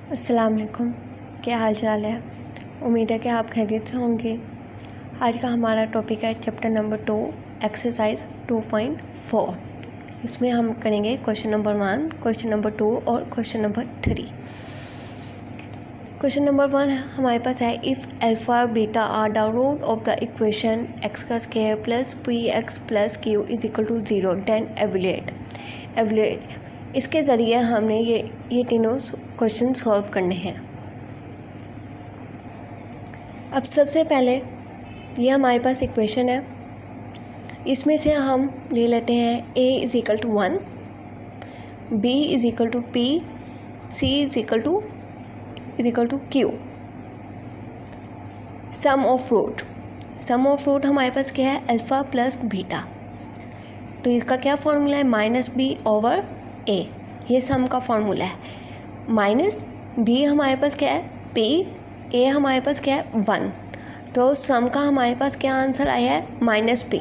अस्सलाम वालेकुम। क्या हाल चाल है? उम्मीद है कि आप खैरियत से होंगे। आज का हमारा टॉपिक है चैप्टर नंबर 2 एक्सरसाइज 2.4। इसमें हम करेंगे क्वेश्चन नंबर 1, क्वेश्चन नंबर 2 और क्वेश्चन नंबर 3। क्वेश्चन नंबर 1 हमारे पास है if alpha beta are the root of the equation x का square plus p x plus q is equal to 0 then evaluate. इसके ज़रिए हमने ये तीनों क्वेश्चन सॉल्व करने हैं। अब सबसे पहले ये हमारे पास इक्वेशन है, इसमें से हम ले लेते हैं a is equal to 1, b is equal to p, c is equal to q। Sum of root हमारे पास क्या है? Alpha plus beta. तो इसका क्या फॉर्मूला है? Minus B over A. ये सम का फॉर्मूला है। माइनस बी हमारे पास क्या है? पी। ए हमारे पास क्या है? 1। तो सम का हमारे पास क्या आंसर आया है? Minus P.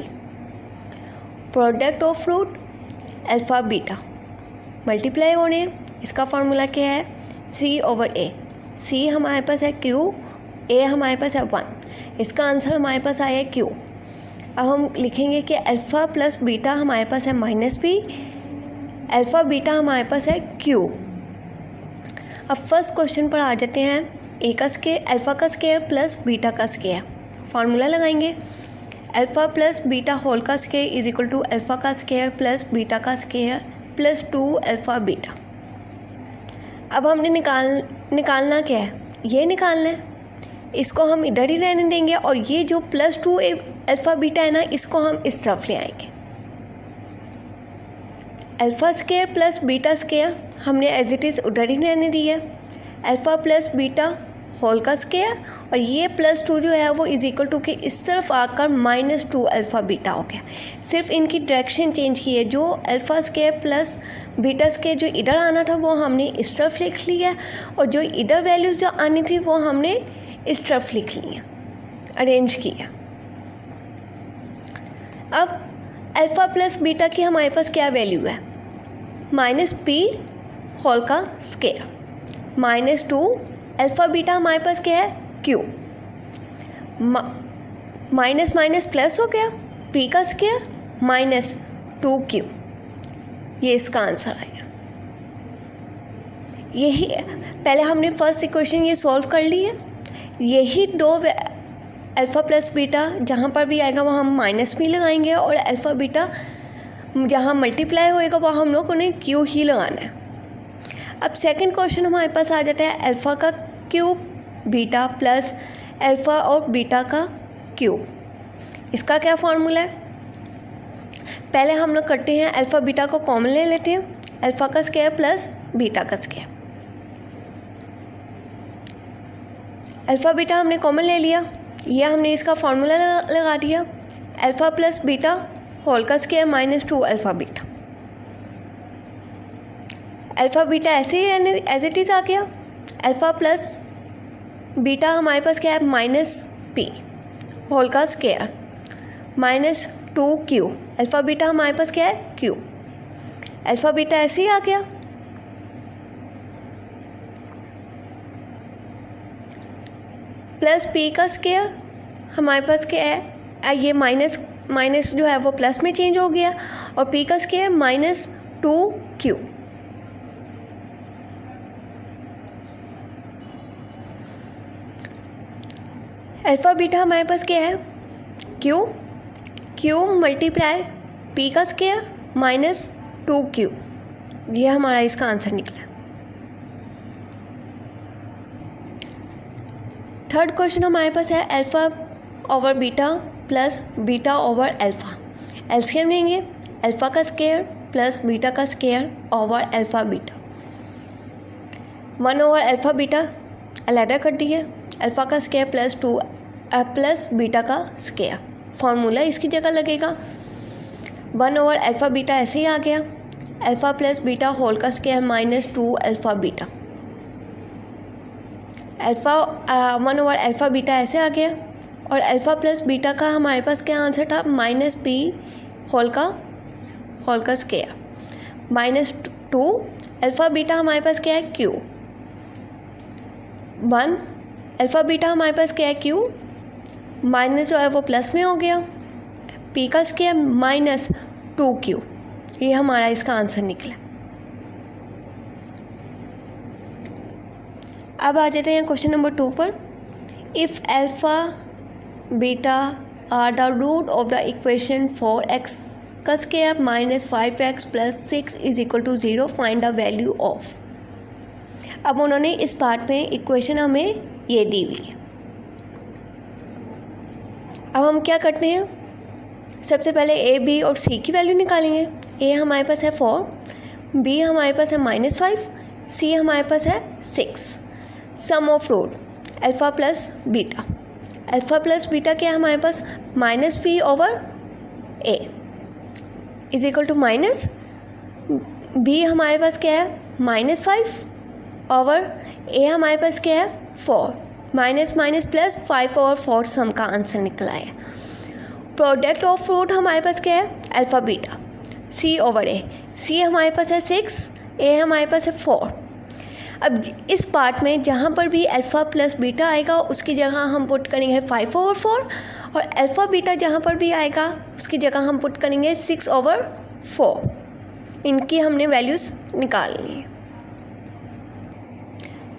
Product of root alpha beta multiply हो रहे हैं। इसका फॉर्मूला क्या है? सी ओवर ए। सी हमारे पास है क्यू, ए हमारे पास है 1। इसका आंसर हमारे पास आया है क्यू। अब हम लिखेंगे कि अल्फ़ा प्लस बीटा हमारे पास है माइनस पी, अल्फ़ा बीटा हमारे पास है क्यू। अब फर्स्ट क्वेश्चन पर आ जाते हैं। ए का स्क्वायर, अल्फ़ा का स्क्वायर प्लस बीटा का स्क्वायर। फार्मूला लगाएंगे। अल्फ़ा प्लस बीटा होल का square is equal to alpha का स्क्वायर प्लस बीटा का स्क्वायर प्लस 2 अल्फ़ा बीटा। अब हमने निकालना क्या है? ये निकालना है। इसको हम इधर ही रहने देंगे और ये जो प्लस 2 अल्फ़ा बीटा है ना, इसको हम इस तरफ ले आएंगे। Alpha square plus beta square हमने एज इट इज़ उधर ही रहने दिया है। अल्फ़ा प्लस बीटा होल का स्क्वायर और ये प्लस 2 जो है वो इज इक्वल टू के इस तरफ आकर माइनस 2 अल्फ़ा बीटा हो गया। सिर्फ इनकी डायरेक्शन चेंज की है। जो alpha square plus beta square जो इधर आना था वो हमने इस तरफ लिख लिया और जो इधर वैल्यूज़ जो आनी थी वो हमने इस तरफ लिख ली है, अरेंज किया। अब अल्फ़ा प्लस बीटा की हमारे पास क्या वैल्यू है? माइनस पी होल का स्क्वायर माइनस 2 अल्फ़ा बीटा हमारे पास क्या है? क्यू। माइनस माइनस प्लस हो गया, पी का स्क्वायर माइनस 2 क्यू। ये इसका आंसर आएगा। यही पहले हमने फर्स्ट इक्वेशन ये सॉल्व कर ली है। यही दो अल्फ़ा प्लस बीटा जहाँ पर भी आएगा वहाँ हम माइनस भी लगाएंगे और अल्फ़ा बीटा जहाँ मल्टीप्लाई होएगा वहाँ हम लोग उन्हें क्यू ही लगाना है। अब सेकंड क्वेश्चन हमारे पास आ जाता है अल्फ़ा का क्यूब बीटा प्लस अल्फ़ा और बीटा का क्यूब। इसका क्या फार्मूला है? पहले हम लोग करते हैं अल्फ़ा बीटा को कॉमन ले लेते हैं। अल्फ़ा का स्क्वायर प्लस बीटा का स्क्वायर। अल्फ़ा बीटा हमने कॉमन ले लिया, यह हमने इसका फार्मूला लगा दिया। अल्फ़ा प्लस बीटा होल का square minus 2 alpha beta. Alpha beta ऐसे ही एज इट इज़ आ गया। अल्फ़ा प्लस बीटा हमारे पास क्या है? माइनस पी होल का square minus 2 Q. Alpha beta हमारे पास क्या है? क्यू। अल्फ़ा बीटा ऐसे ही आ गया। प्लस पी का स्क्वायर हमारे पास क्या है? ये माइनस जो है वो प्लस में चेंज हो गया और पी का square minus 2 Q. Alpha beta हमारे पास क्या है? क्यू मल्टीप्लाई पी का स्क्वायर माइनस 2 क्यू। ये हमारा इसका आंसर निकला। थर्ड क्वेश्चन हमारे पास है alpha over beta plus beta over alpha. LCM लेंगे। अल्फ़ा का स्क्वायर प्लस बीटा का square over alpha beta. 1 over alpha beta अलहदा कर दिए। अल्फ़ा का स्क्वायर प्लस 2 प्लस बीटा का स्क्वायर। फार्मूला इसकी जगह लगेगा। 1 ओवर अल्फ़ा बीटा ऐसे ही आ गया। अल्फ़ा प्लस बीटा होल का square minus 2 alpha beta. 1 over alpha beta ऐसे आ गया और अल्फ़ा प्लस बीटा का हमारे पास क्या आंसर था? माइनस पी होल का स्क्वायर माइनस 2 अल्फ़ा बीटा हमारे पास क्या है? क्यू। 1 अल्फ़ा बीटा हमारे पास क्या है क्यू, माइनस जो है वो प्लस में हो गया, पी का स्क्वायर माइनस 2q, ये हमारा इसका आंसर निकला। अब आ जाते हैं क्वेश्चन नंबर 2 पर। If alpha beta are the root of the equation 4x का square minus 5x plus 6 is equal to 0, find the value of. अब उन्होंने इस पार्ट में इक्वेशन हमें ये दी हुई है। अब हम क्या करते हैं, सबसे पहले ए बी और सी की वैल्यू निकालेंगे। ए हमारे पास है 4, बी हमारे पास है -5, सी हमारे पास है 6। Sum of root alpha plus beta, alpha plus beta क्या है हमारे पास -b over a is equal to minus b हमारे पास क्या है -5 ओवर a हमारे पास क्या है 4, माइनस माइनस प्लस 5 ओवर 4 सम का आंसर निकला है। प्रोडक्ट ऑफ रूट हमारे पास क्या है alpha beta, c over a, c हमारे पास है 6, a हमारे पास है 4। अब इस पार्ट में जहाँ पर भी अल्फ़ा प्लस बीटा आएगा उसकी जगह हम पुट करेंगे 5 ओवर 4, और अल्फ़ा बीटा जहाँ पर भी आएगा उसकी जगह हम पुट करेंगे 6 ओवर 4। इनकी हमने वैल्यूज़ निकालनी है।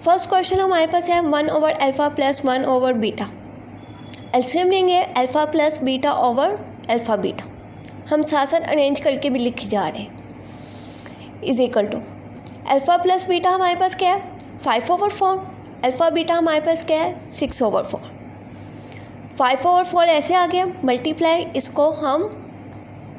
फर्स्ट क्वेश्चन हमारे पास है 1 over alpha plus 1 over beta. LCM लेंगे alpha plus beta over alpha beta, हम साथ साथ अरेंज करके भी लिखे जा रहे हैं, is equal to alpha plus beta हमारे पास क्या है 5 ओवर 4, अल्फ़ा बीटा हमारे पास क्या है 6 ओवर 4। 5 ओवर 4 ऐसे आ गया, मल्टीप्लाई इसको हम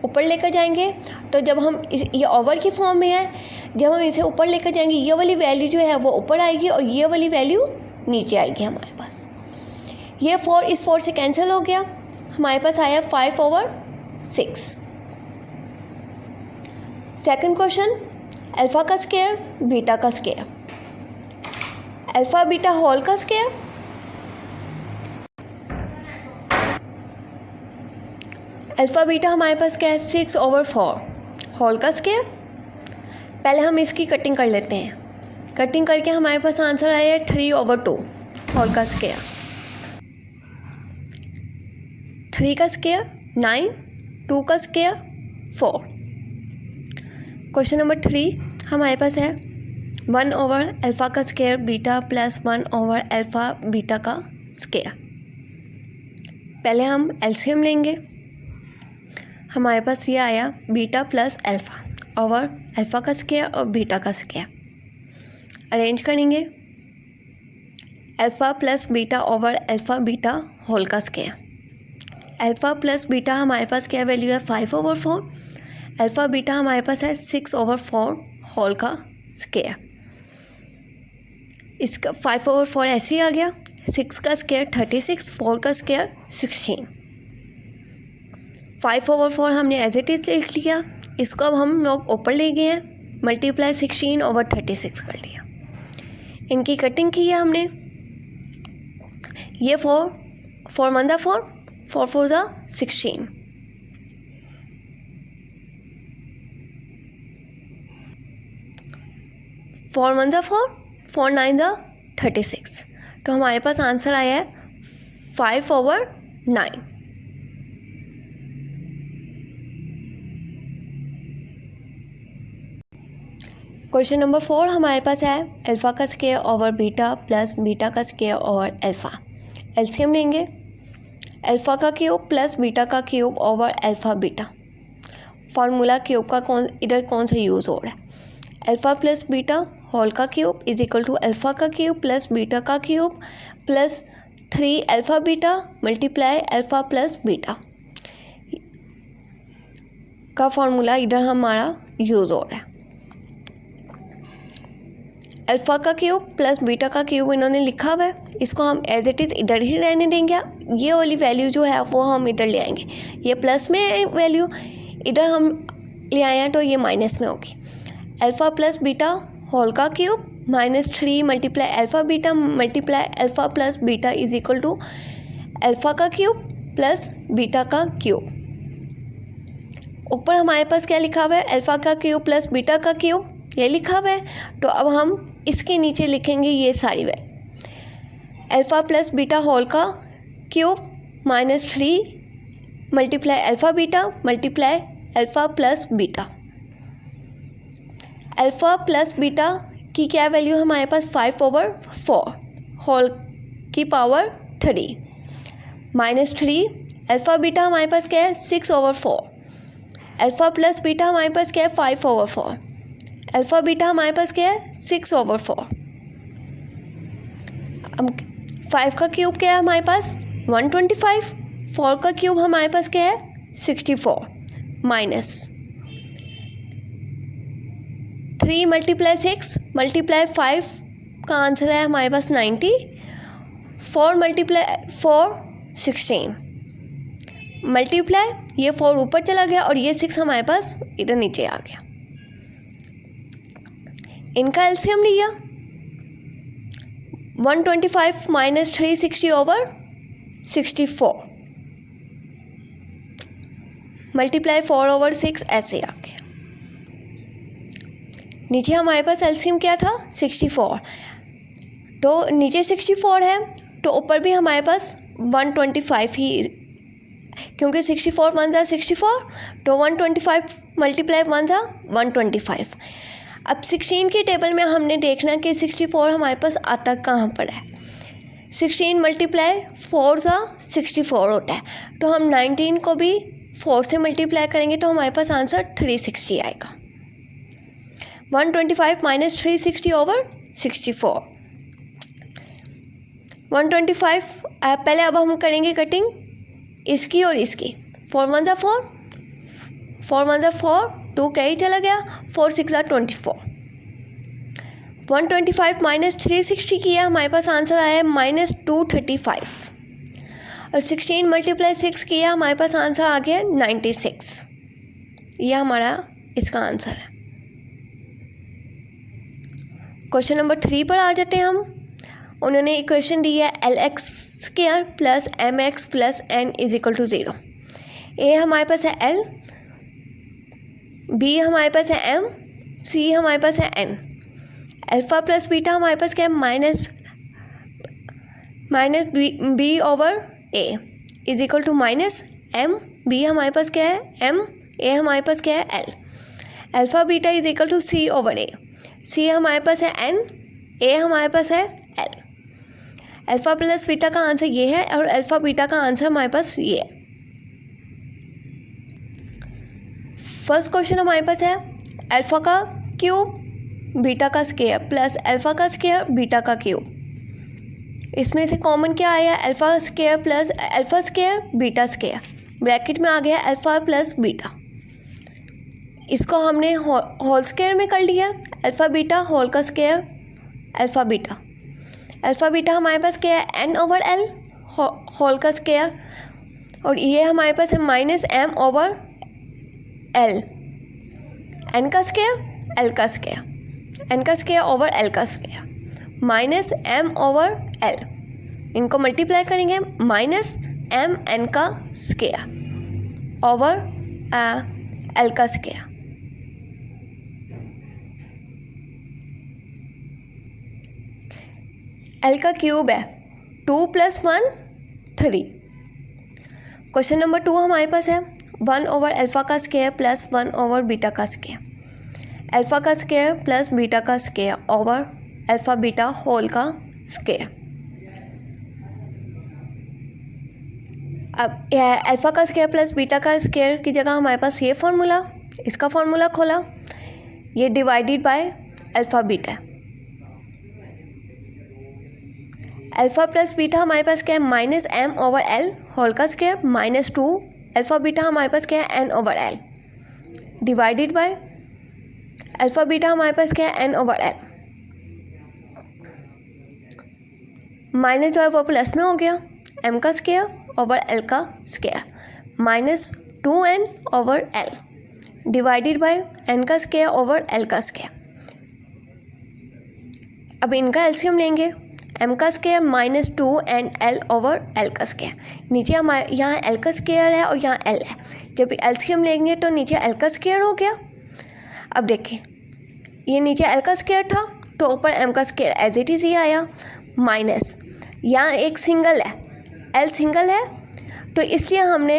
ऊपर लेकर जाएंगे, तो जब हम ये ओवर की फॉर्म में है, जब हम इसे ऊपर लेकर जाएंगे ये वाली वैल्यू जो है वो ऊपर आएगी और ये वाली वैल्यू नीचे आएगी हमारे पास। ये 4 इस 4 से कैंसिल हो गया, हमारे पास आया 5 ओवर 6। सेकंड क्वेश्चन अल्फ़ा का स्क्वायर बीटा का स्क्वायर, अल्फ़ा बीटा होल का स्क्वायर, अल्फ़ा बीटा हमारे पास क्या है 6 ओवर 4 होल का स्क्वायर। पहले हम इसकी कटिंग कर लेते हैं, कटिंग करके हमारे पास आंसर आया है 3 ओवर 2 होल का स्क्वायर, 3 का स्क्वायर 9, 2 का स्क्वायर 4। क्वेश्चन नंबर 3 हमारे पास है 1 ओवर अल्फ़ा का square beta plus 1 over alpha beta का स्क्वायर। पहले हम एलसीएम लेंगे, हमारे पास ये आया beta plus alpha over alpha का स्क्वायर और बीटा का स्क्वायर। अरेंज करेंगे alpha plus beta over alpha beta whole का स्क्वायर। अल्फ़ा प्लस बीटा हमारे पास क्या वैल्यू है 5 ओवर 4, अल्फ़ा बीटा हमारे पास है 6 ओवर 4 होल का स्क्वायर। इसका 5 ओवर 4 ऐसे ही आ गया, 6 का स्क्वायर 36, 4 का स्क्वायर 16। 5 ओवर 4 हमने एज इट इज़ लिख लिया, इसको अब हम लोग ऊपर ले गए हैं, मल्टीप्लाई 16 ओवर 36 कर लिया। इनकी कटिंग की है हमने, ये 4 1 ज़ा 4, 4 4 ज़ा 16, फोर 1 ज़ा 4, 4 9 ज़ा 36। तो हमारे पास आंसर आया है 5 ओवर 9। क्वेश्चन नंबर 4 हमारे पास है अल्फ़ा का square over beta plus beta का स्क्वायर ओवर अल्फ़ा। एलसीएम लेंगे अल्फ़ा का क्यूब प्लस बीटा का cube over alpha beta. Formula cube का इधर कौन सा यूज़ हो रहा है, अल्फ़ा प्लस बीटा होल का cube is equal to alpha का क्यूब प्लस बीटा का cube plus 3 alpha beta multiply alpha plus beta का फार्मूला इधर हमारा यूज़ हो रहा है। अल्फ़ा का क्यूब प्लस बीटा का क्यूब इन्होंने लिखा हुआ है, इसको हम एज इट इज़ इधर ही रहने देंगे। ये वाली वैल्यू जो है वो हम इधर ले आएंगे, ये प्लस में वैल्यू इधर हम ले आए हैं तो ये माइनस में होगी। अल्फ़ा प्लस बीटा होल का cube -3 multiply alpha beta multiply alpha plus beta is equal to alpha का क्यूब प्लस बीटा का क्यूब। ऊपर हमारे पास क्या लिखा हुआ है, अल्फ़ा का क्यूब प्लस बीटा का क्यूब, ये लिखा हुआ है। तो अब हम इसके नीचे लिखेंगे ये सारी value, alpha plus beta whole का cube -3 multiply alpha beta multiply alpha plus beta. Alpha plus beta की क्या वैल्यू है हमारे पास 5/4 होल की पावर 3 -3 अल्फ़ा बीटा हमारे पास क्या है 6/4 अल्फ़ा प्लस बीटा हमारे पास क्या है 5/4 अल्फ़ा बीटा हमारे पास क्या है 6/4। अब 5 का क्यूब क्या है हमारे पास 125 4 का क्यूब हमारे पास क्या है 64 माइनस 3 मल्टीप्लाई 6 मल्टीप्लाई 5 का आंसर है हमारे पास 90 4 मल्टीप्लाई 4 16 मल्टीप्लाई ये 4 ऊपर चला गया और ये 6 हमारे पास इधर नीचे आ गया। इनका एलसीएम लिया 125 माइनस 360/64 मल्टीप्लाई 4/6 ऐसे आ गया। नीचे हमारे पास एलसीएम क्या था 64 तो नीचे 64 है तो ऊपर भी हमारे पास 125 ही क्योंकि 64 1 जा 64 तो 125 मल्टीप्लाई 1 जा 125। अब 16 की टेबल में हमने देखना कि 64 हमारे पास आता कहाँ पर है। 16 मल्टीप्लाई 4 जा 64 होता है तो हम 19 को भी 4 से मल्टीप्लाई करेंगे तो हमारे पास आंसर 360 आएगा। 125 माइनस 360/64 125 पहले अब हम करेंगे कटिंग इसकी और इसकी 4 1 जा 4 4 1 जा 4 2 कैरी चला गया 4 6 जा 24 125 माइनस 360 किया हमारे पास आंसर आया है -235 और 16 मल्टीप्लाई 6 किया हमारे पास आंसर आ गया 96। यह हमारा इसका आंसर है। क्वेश्चन नंबर 3 पर आ जाते हैं हम। उन्होंने इक्वेशन दी है LX² plus MX plus N is equal to 0। A हमारे पास है L, B हमारे पास है M, C हमारे पास है N। अल्फ़ा प्लस बीटा हमारे पास क्या है minus B/A is equal to minus M, B हमारे पास क्या है M, A हमारे पास क्या है L। Alpha beta is equal to C/A, C हमारे पास है N, A हमारे पास है L। अल्फ़ा प्लस बीटा का आंसर ये है और अल्फ़ा बीटा का आंसर हमारे पास ये है। फर्स्ट क्वेश्चन हमारे पास है अल्फ़ा का क्यूब बीटा का स्क्वायर प्लस अल्फ़ा का स्क्वायर बीटा का क्यूब। इसमें से कॉमन क्या आया alpha square plus alpha square beta square bracket में आ गया अल्फ़ा प्लस बीटा। इसको हमने होल स्क्वायर में कर लिया अल्फ़ा बीटा होल का square alpha beta. Alpha beta हमारे पास क्या है N/L होल का स्क्वायर और ये हमारे पास है -M/L N का स्क्वायर L का स्क्वायर N का स्क्वायर ओवर L का स्क्वायर -M/L। इनको मल्टीप्लाई करेंगे -MN का स्क्वायर ओवर L का स्क्वायर। L का क्यूब है 2 + 1 3। क्वेश्चन नंबर 2 हमारे पास है 1/अल्फ़ा का स्क्वायर प्लस 1/बीटा का स्क्वायर। अल्फ़ा का स्क्वायर प्लस बीटा का square over alpha beta whole का स्क्वायर। अब अल्फ़ा का स्क्वायर प्लस बीटा का स्क्वायर की जगह हमारे पास ये फार्मूला इसका फार्मूला खोला ये divided by alpha beta. Alpha plus beta हमारे पास क्या है -M/L होल का स्क्वायर -2 अल्फ़ा बीटा हमारे पास क्या है N/L divided by alpha beta हमारे पास क्या है N/L। माइनस जो है वो प्लस में हो गया M का स्क्वायर ओवर L का square -2N/L divided by N का स्क्वायर ओवर L का स्क्वायर। अब इनका एलसीएम लेंगे M का स्क्वायर -2NL/L का स्क्वायर। नीचे हमारे यहाँ L का स्क्वायर है और यहाँ L है, जब एलसीएम लेंगे तो नीचे L का स्क्वायर हो गया। अब देखिए ये नीचे L का स्क्वायर था तो ऊपर M का स्क्वायर एज इट इज़ ही आया माइनस, यहाँ एक सिंगल है, एल सिंगल है तो इसलिए हमने,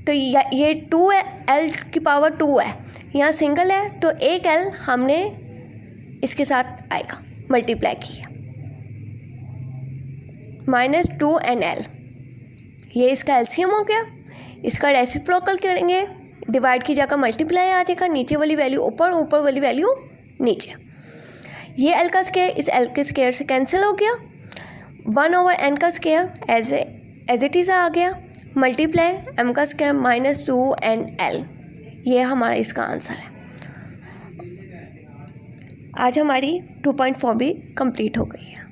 तो ये 2 है, एल की पावर 2 है, यहाँ सिंगल है तो एक एल हमने इसके साथ आएगा मल्टीप्लाई किया, -2 एन एल, ये इसका एलसीएम हो गया। इसका रेसिप्रोकल करेंगे, डिवाइड की जगह मल्टीप्लाई आ जाएगा, नीचे वाली वैल्यू ऊपर, ऊपर वाली वैल्यू नीचे। ये एल का स्क्वायर इस एल के स्क्वायर से कैंसिल हो गया, 1/n का स्क्वायर एज इट इज़ आ गया, मल्टीप्लाई m का स्क्वायर -2 एन एल, ये हमारा इसका आंसर है। आज हमारी 2.4 भी कंप्लीट हो गई है।